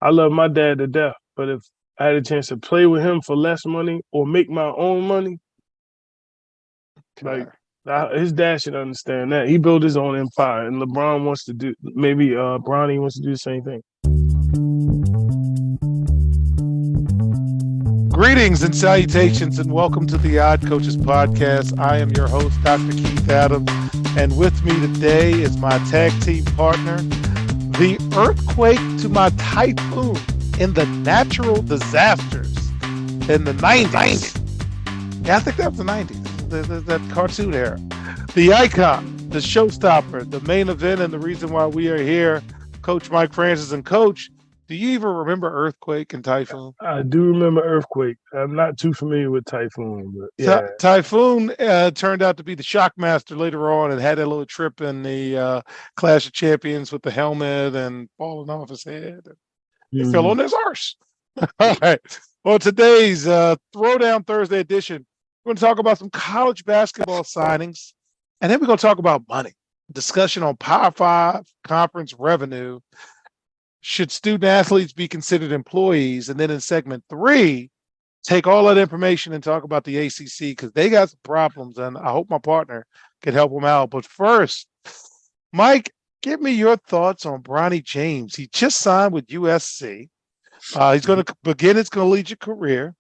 I love my dad to death, but if I had a chance to play with him for less money or make my own money, like Okay. his dad should understand that. He built his own empire, and LeBron wants to do maybe Bronny wants to do the same thing. Greetings and salutations, and welcome to the Odd Coaches Podcast. I am your host, Dr. Keith Adams, and with me today is my tag team partner, the earthquake to my typhoon in the natural disasters in the 90s. Yeah, I think that was the 90s, that cartoon era. The icon, the showstopper, the main event, and the reason why we are here, Coach Mike Francis. And Coach, do you even remember earthquake and typhoon? I do remember earthquake. I'm not too familiar with typhoon, but yeah. Typhoon turned out to be the shockmaster later on and had a little trip in the Clash of Champions with the helmet and falling off his head. He fell on his arse. All right. Well, today's Throwdown Thursday edition, we're going to talk about some college basketball signings, and then we're going to talk about money. Discussion on Power 5 conference revenue. Should student athletes be considered employees? And then in segment 3, take all that information and talk about the ACC because they got some problems, and I hope my partner can help them out. But first, Mike, give me your thoughts on Bronny James. He just signed with USC. He's going to begin his collegiate career.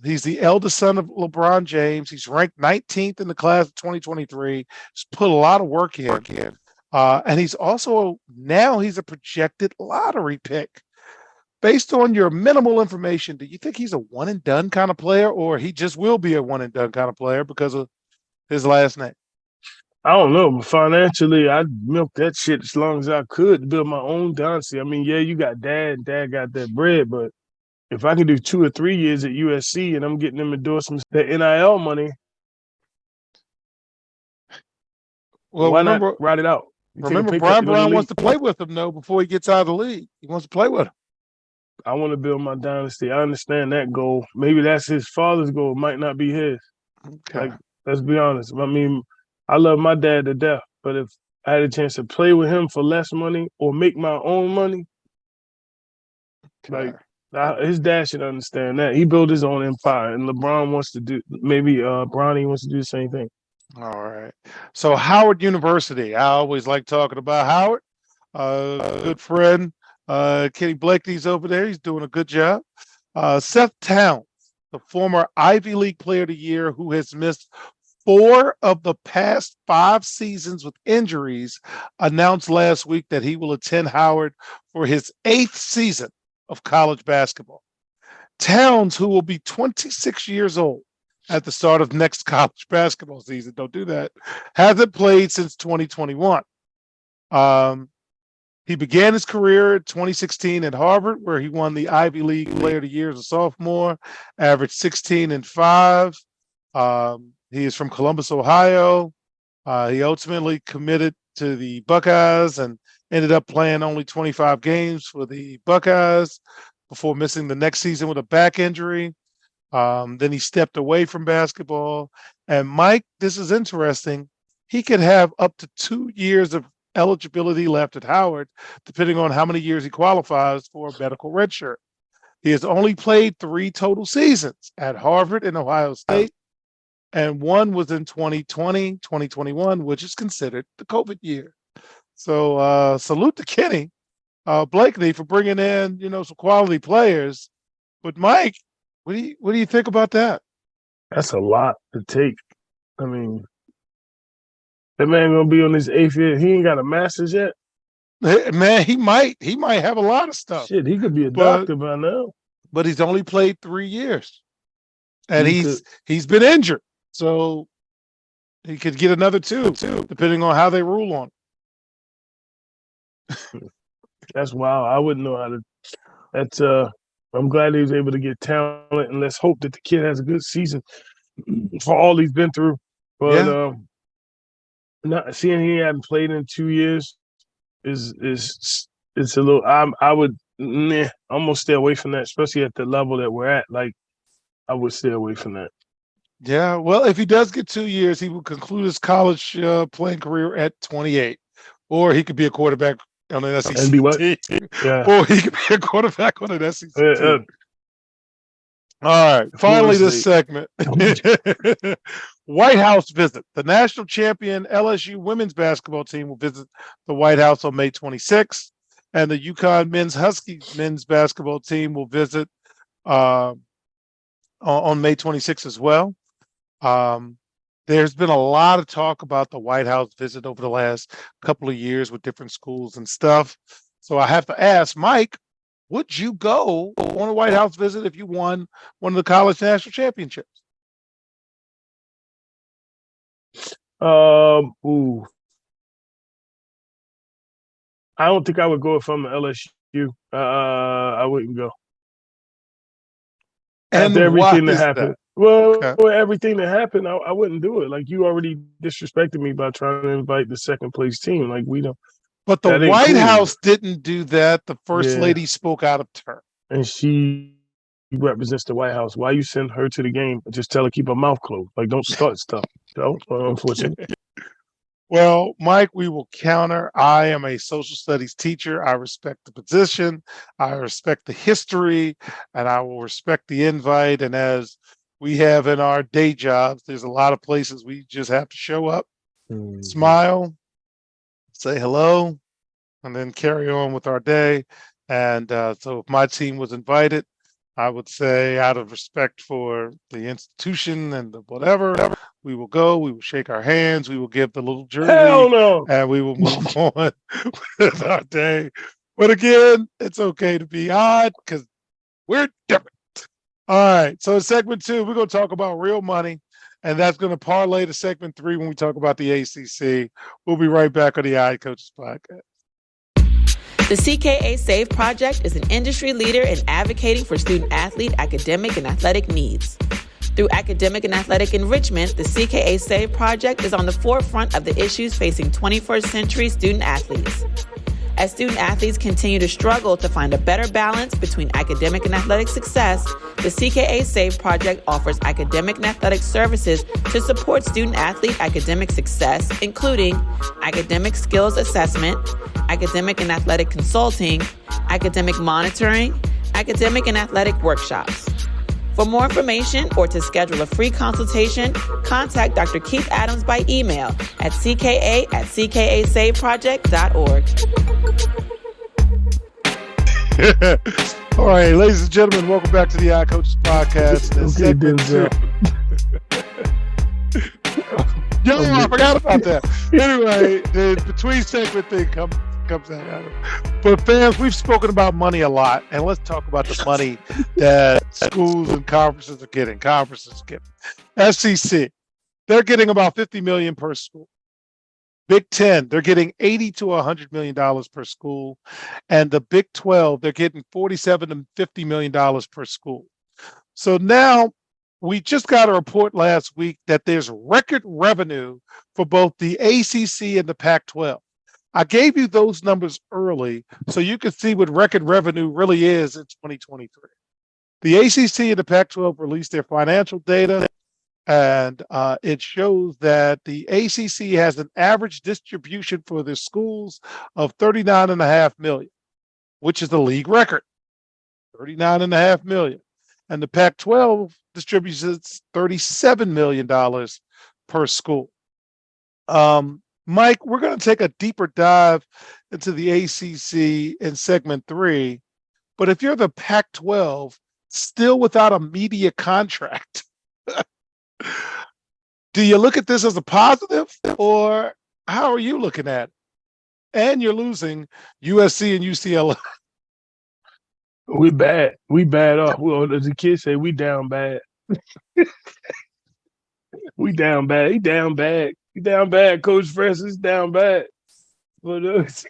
He's the eldest son of LeBron James. He's ranked 19th in the class of 2023. He's put a lot of work in. And he's also now he's a projected lottery pick. Based on your minimal information, do you think he's a one and done kind of player, or he just will be a one and done kind of player because of his last name? I don't know, but financially, I'd milk that shit as long as I could to build my own dynasty. I mean, yeah, you got dad got that bread, but if I can do 2 or 3 years at USC and I'm getting them endorsements, that NIL money, Well, why not ride it out? Remember, Brian Brown wants to play with him, though, before he gets out of the league. He wants to play with him. I want to build my dynasty. I understand that goal. Maybe that's his father's goal. It might not be his. Okay. Like, let's be honest. I mean, I love my dad to death, but if I had a chance to play with him for less money or make my own money, Okay. his dad should understand that. He built his own empire, and LeBron wants to do, maybe Bronny wants to do the same thing. All right. So Howard University, I always like talking about Howard. Good friend, Kenny Blakeney's over there. He's doing a good job. Seth Towns, the former Ivy League Player of the Year who has missed 4 of the past 5 seasons with injuries, announced last week that he will attend Howard for his 8th season of college basketball. Towns, who will be 26 years old at the start of next college basketball season, don't do that, hasn't played since 2021. He began his career in 2016 at Harvard, where he won the Ivy League Player of the Year as a sophomore, averaged 16 and 5. He is from Columbus, Ohio. He ultimately committed to the Buckeyes and ended up playing only 25 games for the Buckeyes before missing the next season with a back injury. Then he stepped away from basketball. And Mike, this is interesting. He could have up to 2 years of eligibility left at Howard, depending on how many years he qualifies for a medical redshirt. He has only played 3 total seasons at Harvard and Ohio State, and one was in 2020, 2021, which is considered the COVID year. So salute to Kenny Blakeney for bringing in, some quality players. But Mike, what do you think about that? That's a lot to take. I mean, that man gonna be on his 8th year. He ain't got a master's yet. Man, he might have a lot of stuff. Shit, he could be a doctor by now. But he's only played 3 years, and he's been injured, so he could get another 2, depending on how they rule on it. That's wild. I wouldn't know how to. That's I'm glad he was able to get talent, and let's hope that the kid has a good season for all he's been through. But not seeing he hadn't played in 2 years is it's a little. I would almost stay away from that, especially at the level that we're at. Like, I would stay away from that. Yeah, well, if he does get 2 years, he will conclude his college playing career at 28, or he could be a quarterback on an SEC And be what? team, Yeah. or he could be a quarterback on an SEC team. All right. Florida Finally, this State. segment. Whitehouse visit. The national champion LSU women's basketball team will visit the White House on May 26th, and the UConn men's Huskies men's basketball team will visit on May 26th as well. There's been a lot of talk about the White House visit over the last couple of years with different schools and stuff. So I have to ask, Mike, would you go on a White House visit if you won one of the college national championships? Ooh. I don't think I would go if I'm an LSU. I wouldn't go. And after everything that happened. Well, Okay. everything that happened, I wouldn't do it. Like, you already disrespected me by trying to invite the second place team. Like, we don't. But the That ain't White cool. House didn't do that. The first Yeah. lady spoke out of turn. And she represents the White House. Why you send her to the game and just tell her keep her mouth closed? Like, don't start stuff. So, unfortunately. Well, Mike, we will counter. I am a social studies teacher. I respect the position. I respect the history, and I will respect the invite. And as we have in our day jobs, there's a lot of places we just have to show up, smile, say hello, and then carry on with our day. And so if my team was invited, I would say, out of respect for the institution and the whatever, we will go, we will shake our hands, we will give the little jersey, Hell no. and we will move on with our day. But again, it's okay to be odd because we're different. All right. So in segment 2, we're going to talk about real money, and that's going to parlay to segment 3 when we talk about the ACC. We'll be right back on the Odd Coaches Podcast. The CKA SAVE Project is an industry leader in advocating for student-athlete, academic, and athletic needs. Through academic and athletic enrichment, the CKA SAVE Project is on the forefront of the issues facing 21st century student-athletes. As student-athletes continue to struggle to find a better balance between academic and athletic success, the CKA SAVE Project offers academic and athletic services to support student-athlete academic success, including academic skills assessment, academic and athletic consulting, academic monitoring, academic and athletic workshops. For more information or to schedule a free consultation, contact Dr. Keith Adams by email at cka@ckasaveproject.org. All right, ladies and gentlemen, welcome back to the Odd Coaches Podcast. Okay, Denzel. Yo, I forgot about that. Anyway, the between segment thing comes out. But fans, we've spoken about money a lot, and let's talk about the money that schools and conferences are getting. SEC, they're getting about $50 million per school. Big Ten, they're getting $80 to $100 million per school, and the Big 12, they're getting $47 to $50 million per school. So now we just got a report last week that there's record revenue for both the ACC and the Pac-12. I gave you those numbers early so you can see what record revenue really is in 2023. The ACC and the Pac-12 released their financial data, and it shows that the ACC has an average distribution for their schools of $39.5 million, which is the league record, $39.5 million. And the Pac-12 distributes $37 million per school. Mike, we're going to take a deeper dive into the ACC in segment 3. But if you're the Pac-12, still without a media contract, do you look at this as a positive, or how are you looking at it? And you're losing USC and UCLA. We bad. We bad off. Well, as the kids say, we down bad. We down bad. He down bad. He down bad. Coach Francis down bad. But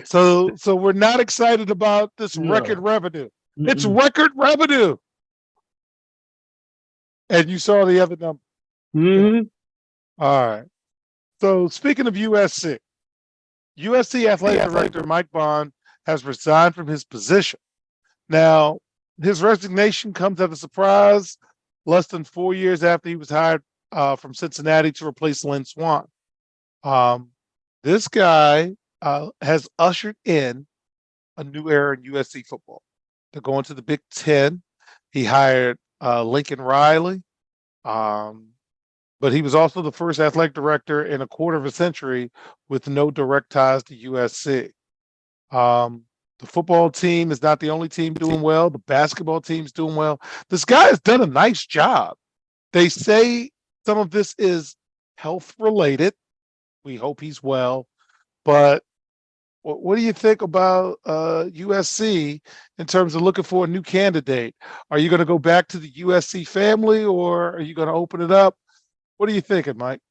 so we're not excited about this record revenue. It's record revenue. And you saw the other number. Mm-hmm. All right. So speaking of USC athletic director Mike Bond has resigned from his position. Now, his resignation comes as a surprise less than 4 years after he was hired from Cincinnati to replace Lynn Swann. This guy has ushered in a new era in USC football. They're going to the Big Ten. He hired Lincoln Riley, but he was also the first athletic director in a quarter of a century with no direct ties to USC. The football team is not the only team doing well. The basketball team's doing well. This guy has done a nice job. They say some of this is health related. We hope he's well. But what do you think about USC in terms of looking for a new candidate? Are you going to go back to the USC family, or are you going to open it up? What are you thinking, Mike?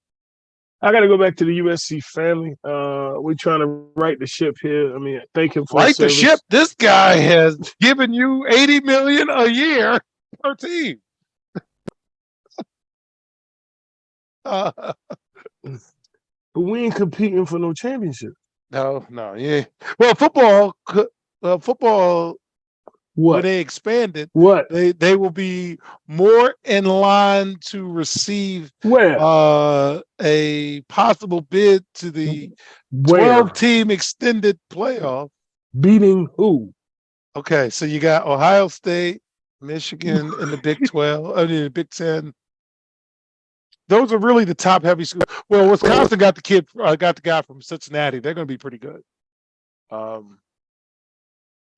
I got to go back to the USC family. We're trying to right the ship here. I mean, thank him for right his service. The ship. This guy has given you $80 million a year per team. But we ain't competing for no championship. No, yeah. Well, football. What? When they expanded, what they will be more in line to receive where a possible bid to the where 12-team extended playoff. Beating who? Okay, so you got Ohio State, Michigan in the Big 12, I mean the Big 10. Those are really the top heavy schools. Well, Wisconsin got the guy from Cincinnati. They're going to be pretty good.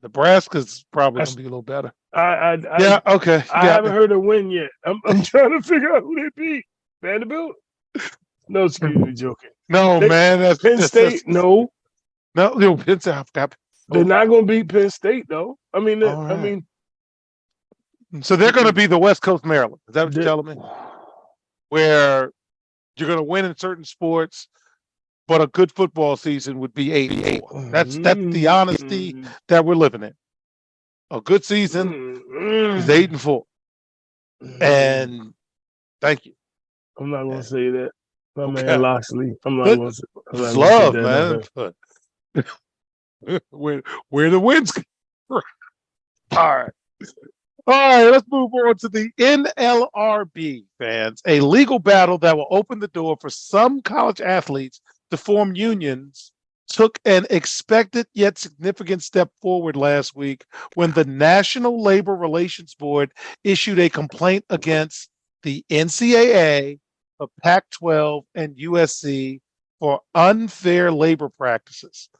Nebraska's probably going to be a little better. Yeah, okay. I haven't heard a win yet. I'm trying to figure out who they beat. Vanderbilt? No, excuse me, joking. No, man. That's Penn State? No, Penn State. I forgot. They're not going to beat Penn State, though. I mean, so they're going to be the West Coast Maryland. Is that what you're telling me? Where you're going to win in certain sports, but a good football season would be 8-4. That's the honesty that we're living in. A good season is 8-4. And thank you. I'm not going to say that. My man Loxley. I'm not going to say that. Love, man. Where the wins come. All right, let's move on to the NLRB, fans. A legal battle that will open the door for some college athletes to form unions took an expected yet significant step forward last week when the National Labor Relations Board issued a complaint against the NCAA, the Pac-12, and USC for unfair labor practices.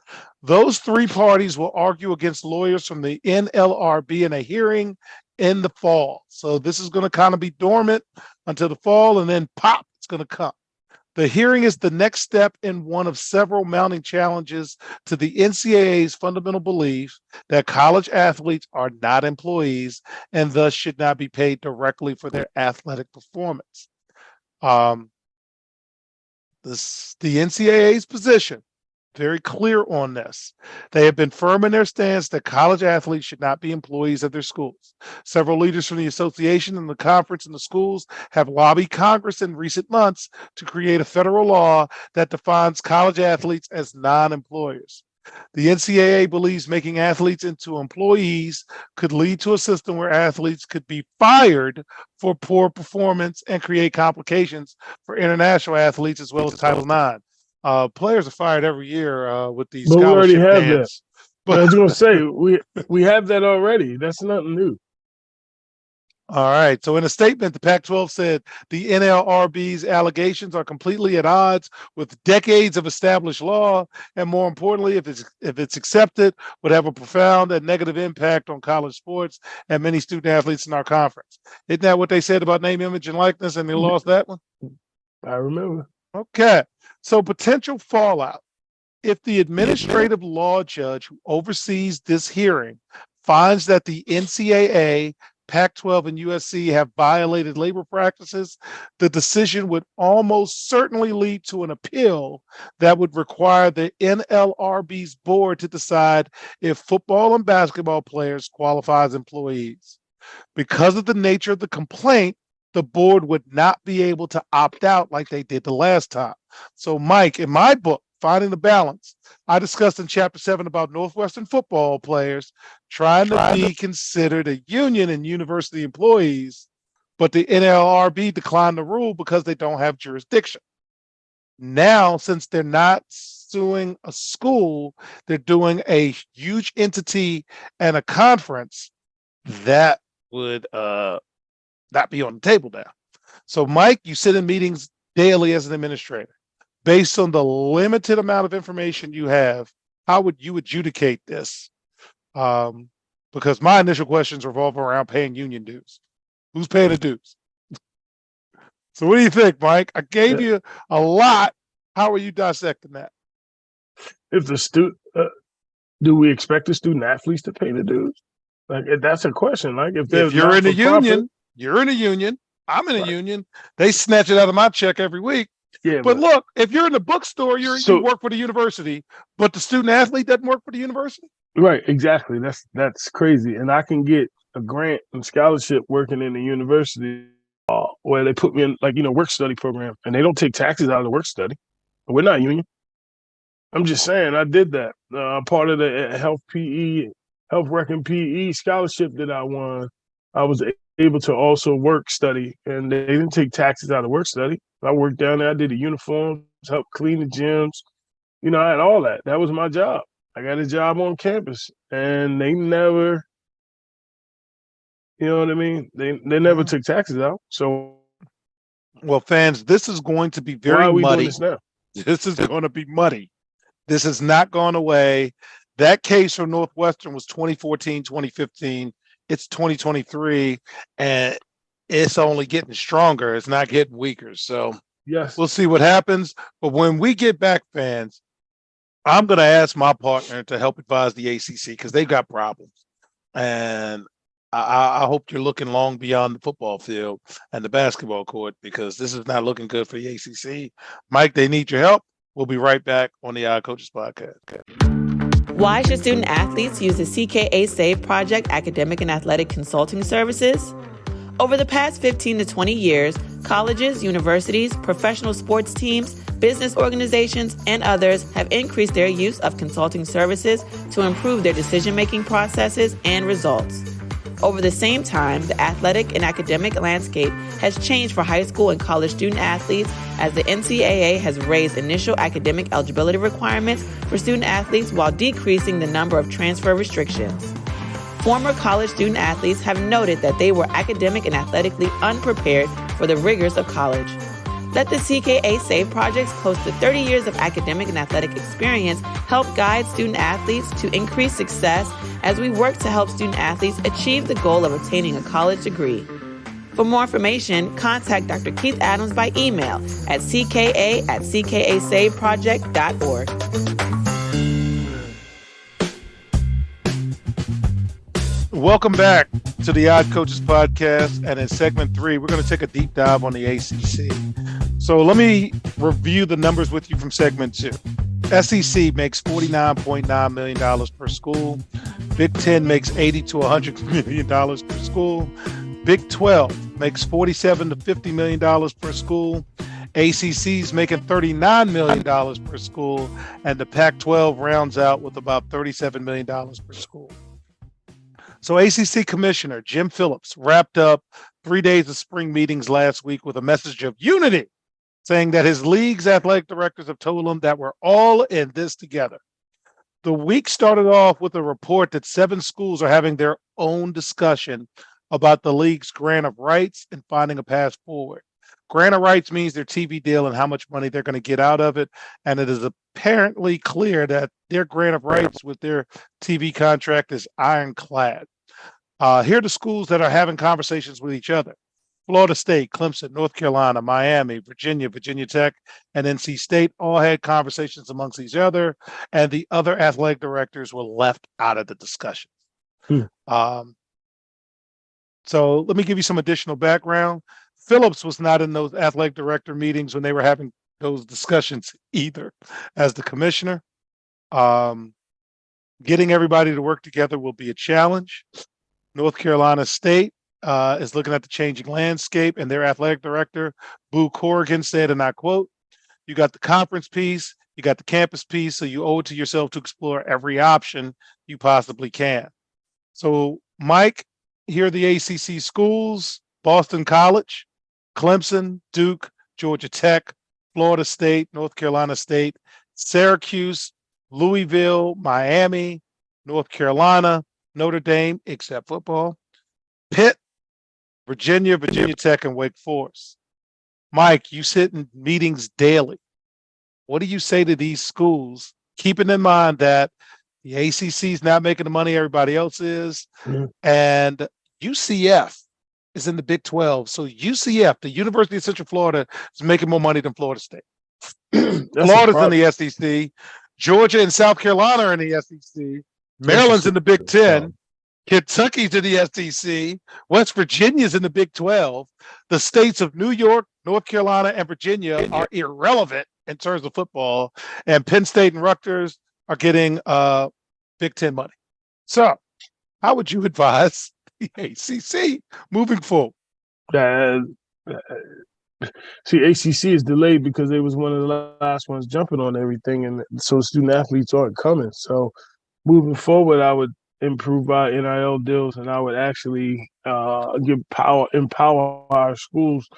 Those three parties will argue against lawyers from the NLRB in a hearing in the fall. So this is going to kind of be dormant until the fall, and then pop, it's going to come. The hearing is the next step in one of several mounting challenges to the NCAA's fundamental belief that college athletes are not employees and thus should not be paid directly for their athletic performance. The NCAA's position, very clear on this. They have been firm in their stance that college athletes should not be employees at their schools. Several leaders from the association and the conference and the schools have lobbied Congress in recent months to create a federal law that defines college athletes as non-employers. The NCAA believes making athletes into employees could lead to a system where athletes could be fired for poor performance and create complications for international athletes as well as Title IX. Players are fired every year with these scholarship bans. We already have that. But I was going to say, we have that already. That's nothing new. All right. So in a statement, the Pac-12 said the NLRB's allegations are completely at odds with decades of established law, and more importantly, if it's accepted, would have a profound and negative impact on college sports and many student athletes in our conference. Isn't that what they said about name, image, and likeness, and they lost that one? I remember. Okay. So potential fallout. If the administrative law judge who oversees this hearing finds that the NCAA, Pac-12, and USC have violated labor practices, the decision would almost certainly lead to an appeal that would require the NLRB's board to decide if football and basketball players qualify as employees. Because of the nature of the complaint, the board would not be able to opt out like they did the last time. So, Mike, in my book, Finding the Balance, I discussed in Chapter 7 about Northwestern football players trying to be considered a union and university employees, but the NLRB declined the rule because they don't have jurisdiction. Now, since they're not suing a school, they're doing a huge entity and a conference, that would not be on the table now. So, Mike, you sit in meetings daily as an administrator. Based on the limited amount of information you have, how would you adjudicate this? Because my initial questions revolve around paying union dues. Who's paying the dues? So what do you think, Mike? I gave you a lot. How are you dissecting that? If the student, do we expect the student athletes to pay the dues? Like, that's a question. Like, if you're in a union, you're in a union. I'm in a union. They snatch it out of my check every week. Yeah, but look, if you're in the bookstore, you work for the university, but the student athlete doesn't work for the university. Right, exactly. That's crazy. And I can get a grant and scholarship working in the university where they put me in, like, work study program, and they don't take taxes out of the work study. We're not union. I'm just saying, I did that. Part of the health rec and PE scholarship that I won, I was able to also work study, and they didn't take taxes out of work study. I worked down there. I did the uniforms, helped clean the gyms. I had all that. That was my job. I got a job on campus, and they never, you know what I mean? They never took taxes out. So, well, fans, this is going to be very why are we muddy. doing this now? This is going to be muddy. This has not gone away. That case from Northwestern was 2014, 2015. It's 2023, and it's only getting stronger. It's not getting weaker. So yes, we'll see what happens. But when we get back, fans, I'm going to ask my partner to help advise the ACC because they've got problems. And I hope you're looking long beyond the football field and the basketball court, because this is not looking good for the ACC. Mike, they need your help. We'll be right back on the Odd Coaches Podcast. Why should student athletes use the CKA SAVE Project academic and athletic consulting services? Over the past 15 to 20 years, colleges, universities, professional sports teams, business organizations, and others have increased their use of consulting services to improve their decision-making processes and results. Over the same time, the athletic and academic landscape has changed for high school and college student athletes as the NCAA has raised initial academic eligibility requirements for student athletes while decreasing the number of transfer restrictions. Former college student athletes have noted that they were academic and athletically unprepared for the rigors of college. Let the CKA SAVE Project's close to 30 years of academic and athletic experience help guide student athletes to increase success as we work to help student athletes achieve the goal of obtaining a college degree. For more information, contact Dr. Keith Adams by email at cka@ckasaveproject.org. Welcome back to the Odd Coaches Podcast. And in segment 3, we're going to take a deep dive on the ACC. So let me review the numbers with you from segment 2. SEC makes $49.9 million per school. Big Ten makes $80 to $100 million per school. Big 12 makes $47 to $50 million per school. ACC's making $39 million per school. And the Pac-12 rounds out with about $37 million per school. So ACC Commissioner Jim Phillips wrapped up 3 days of spring meetings last week with a message of unity, saying that his league's athletic directors have told him that we're all in this together. The week started off with a report that 7 schools are having their own discussion about the league's grant of rights and finding a path forward. Grant of rights means their TV deal and how much money they're going to get out of it. And it is apparently clear that their grant of rights with their TV contract is ironclad. Here are the schools that are having conversations with each other. Florida State, Clemson, North Carolina, Miami, Virginia, Virginia Tech, and NC State all had conversations amongst each other, and the other athletic directors were left out of the discussions. So let me give you some additional background. Phillips was not in those athletic director meetings when they were having those discussions either as the commissioner. Getting everybody to work together will be a challenge. North Carolina State is looking at the changing landscape, and their athletic director, Boo Corrigan, said, and I quote, "You got the conference piece, you got the campus piece, so you owe it to yourself to explore every option you possibly can." So, Mike, here are the ACC schools: Boston College, Clemson, Duke, Georgia Tech, Florida State, North Carolina State, Syracuse, Louisville, Miami, North Carolina, Notre Dame, except football, Pitt, Virginia Tech, and Wake Forest. Mike, you sit in meetings daily. What do you say to these schools, keeping in mind that the ACC is not making the money everybody else is, and UCF is in the Big 12. So UCF, the University of Central Florida, is making more money than Florida State. Florida's in the SEC. Georgia and South Carolina are in the SEC. Maryland's in the Big 10. Kentucky's in the SEC. West Virginia's in the Big 12. The states of New York, North Carolina, and Virginia are irrelevant in terms of football. And Penn State and Rutgers are getting Big 10 money. So how would you advise the ACC moving forward? See, ACC is delayed because they was one of the last ones jumping on everything, and so student athletes aren't coming. So moving forward, I would improve our NIL deals, and I would actually empower our schools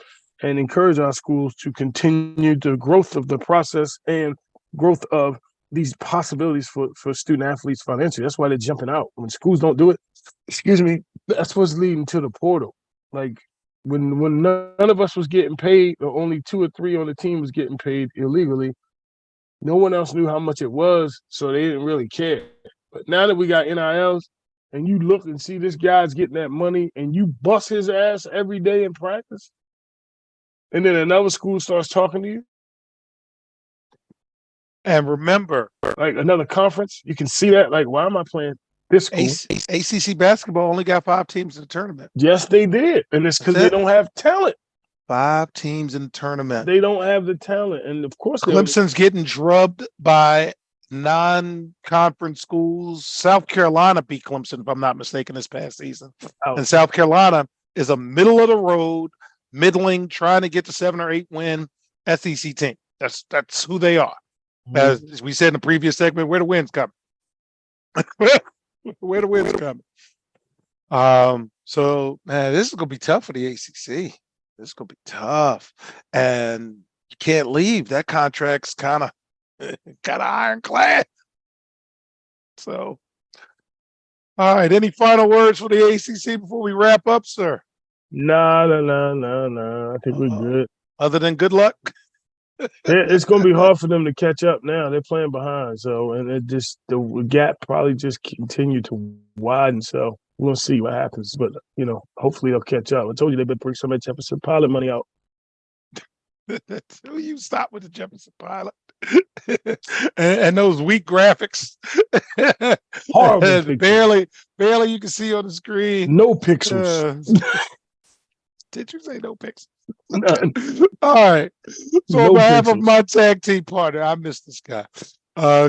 and encourage our schools to continue the growth of the process and growth of these possibilities for student athletes financially. That's why they're jumping out. When schools don't do it, that's what's leading to the portal. Like when none of us was getting paid, or only 2 or 3 on the team was getting paid illegally, no one else knew how much it was, so they didn't really care. But now that we got NILs, and you look and see this guy's getting that money, and you bust his ass every day in practice, and then another school starts talking to you. And remember, like another conference, you can see that. Like, why am I playing this school? ACC basketball only got 5 teams in the tournament. Yes, they did. And it's because they don't have talent. 5 teams in the tournament. They don't have the talent. And of course, Clemson's getting drubbed by non-conference schools. South Carolina beat Clemson, if I'm not mistaken, this past season. And South Carolina is a middle of the road, middling, trying to get to 7 or 8 win SEC team. That's who they are. As we said in the previous segment, where the wind's coming. Where the wind's coming. So, man, this is going to be tough for the ACC. This is going to be tough. And you can't leave. That contract's kind of ironclad. So, all right. Any final words for the ACC before we wrap up, sir? No. I think we're good. Other than good luck? It's going to be hard for them to catch up now. They're playing behind. So, and the gap probably just continue to widen. So, we'll see what happens. But, hopefully they'll catch up. I told you they've been putting so much Jefferson Pilot money out. You stop with the Jefferson Pilot. and those weak graphics. Horrible. Barely you can see on the screen. No pixels. Did you say no pixels? None. All right. So on behalf of my tag team partner, I miss this guy.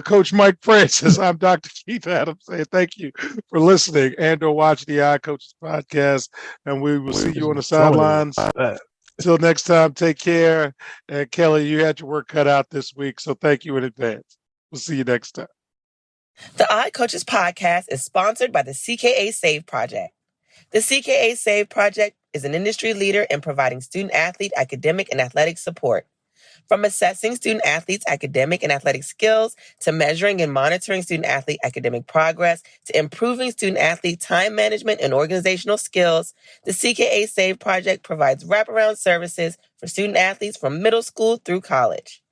Coach Mike Francis, I'm Dr. Keith Adams saying thank you for listening and or watching the iCoaches podcast. And we will see you on the sidelines. Until next time, take care. And Kelly, you had your work cut out this week, so thank you in advance. We'll see you next time. The iCoaches podcast is sponsored by the CKA Save Project. The CKA Save Project is an industry leader in providing student-athlete academic and athletic support. From assessing student-athletes' academic and athletic skills, to measuring and monitoring student-athlete academic progress, to improving student-athlete time management and organizational skills, the CKA Save Project provides wraparound services for student-athletes from middle school through college.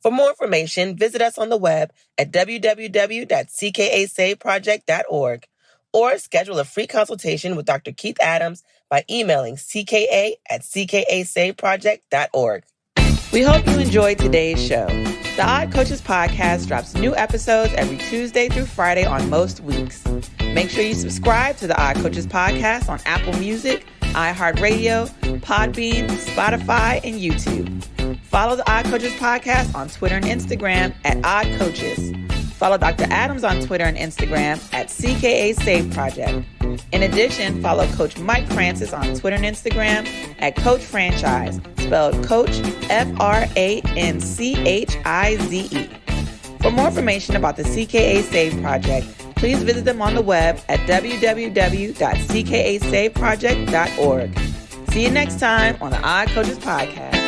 For more information, visit us on the web at www.ckasaveproject.org or schedule a free consultation with Dr. Keith Adams by emailing cka@ckasaveproject.org. We hope you enjoyed today's show. The iCoaches podcast drops new episodes every Tuesday through Friday on most weeks. Make sure you subscribe to the iCoaches podcast on Apple Music, iHeartRadio, Podbean, Spotify, and YouTube. Follow the iCoaches podcast on Twitter and Instagram at iCoaches. Follow Dr. Adams on Twitter and Instagram at CKA Save Project. In addition, follow Coach Mike Francis on Twitter and Instagram at Coach Franchise, spelled Coach FRANCHIZE. For more information about the CKA Save Project, please visit them on the web at www.ckasaveproject.org. See you next time on the iCoaches podcast.